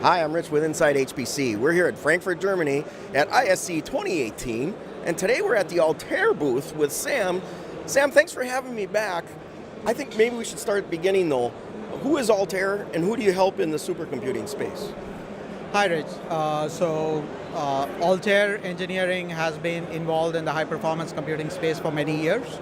Hi, I'm Rich with insideHPC. We're here at Frankfurt, Germany at ISC 2018, and today we're at the Altair booth with Sam. Sam, thanks for having me back. I think maybe we should start at the beginning though. Who is Altair and who do you help in the supercomputing space? Hi, Rich. Altair Engineering has been involved in the high-performance computing space for many years.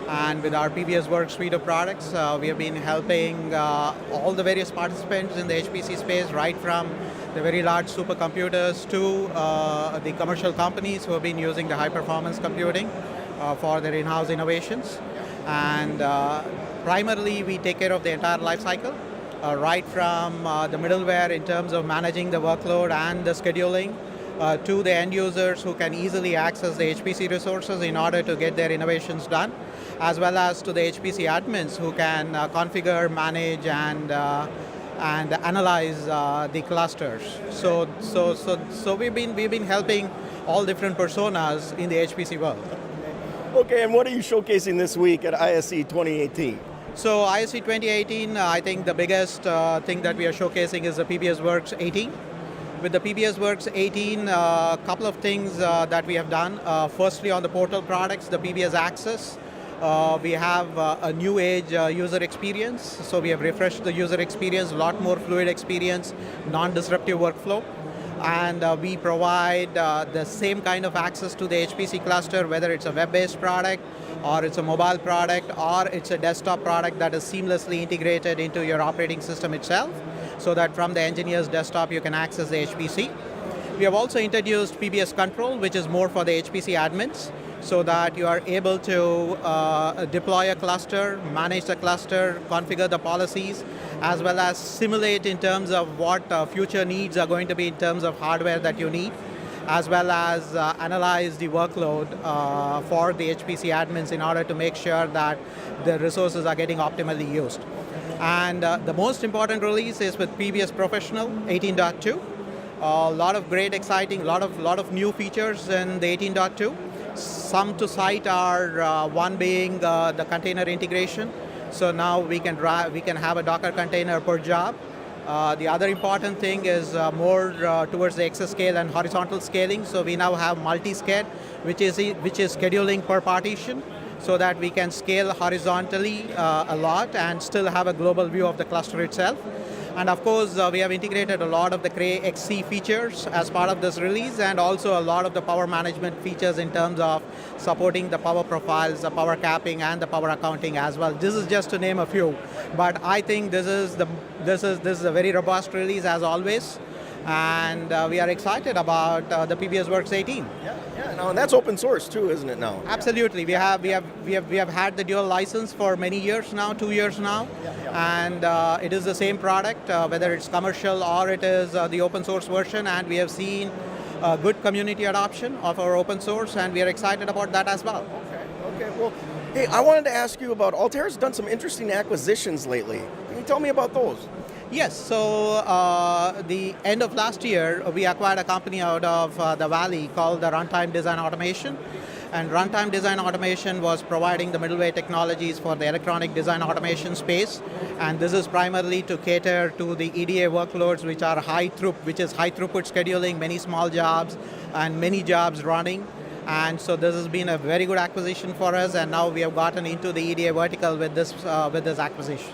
And with our PBS Works suite of products, we have been helping all the various participants in the HPC space, right from the very large supercomputers to the commercial companies who have been using the high-performance computing for their in-house innovations. And primarily, we take care of the entire life cycle, right from the middleware in terms of managing the workload and the scheduling, to the end users who can easily access the HPC resources in order to get their innovations done, as well as to the HPC admins who can configure, manage, and analyze the clusters. So we've been helping all different personas in the HPC world. Okay, and what are you showcasing this week at ISC 2018? So ISC 2018, I think the biggest thing that we are showcasing is the PBS Works 18. With the PBS Works 18, a couple of things that we have done. Firstly, on the portal products, the PBS Access, we have a new age user experience. So we have refreshed the user experience, a lot more fluid experience, non-disruptive workflow. And we provide the same kind of access to the HPC cluster, whether it's a web-based product, or it's a mobile product, or it's a desktop product that is seamlessly integrated into your operating system itself, so that from the engineer's desktop you can access the HPC. We have also introduced PBS Control, which is more for the HPC admins, so that you are able to deploy a cluster, manage the cluster, configure the policies, as well as simulate in terms of what future needs are going to be in terms of hardware that you need, as well as analyze the workload for the HPC admins in order to make sure that the resources are getting optimally used. And the most important release is with PBS Professional 18.2. A lot of great, exciting, lot of new features in the 18.2. Some to cite are one being the container integration. So now we can have a Docker container per job. The other important thing is more towards the exascale and horizontal scaling. So we now have multi-scale, which is scheduling per partition, so that we can scale horizontally a lot and still have a global view of the cluster itself. And of course, we have integrated a lot of the Cray XC features as part of this release, and also a lot of the power management features in terms of supporting the power profiles, the power capping, and the power accounting as well. This is just to name a few, but I think this is a very robust release as always, and we are excited about the PBS Works 18. Yeah, no, and that's open source too, isn't it now? Absolutely, we have had the dual license for many years now, 2 years now, and it is the same product, whether it's commercial or it is the open source version, and we have seen good community adoption of our open source, and we are excited about that as well. Okay, well, hey, I wanted to ask you about Altair's done some interesting acquisitions lately. Can you tell me about those? Yes, so the end of last year, we acquired a company out of the Valley called the Runtime Design Automation. And Runtime Design Automation was providing the middleware technologies for the electronic design automation space. And this is primarily to cater to the EDA workloads, which are high throughput scheduling, many small jobs, and many jobs running. And so this has been a very good acquisition for us, and now we have gotten into the EDA vertical with this acquisition.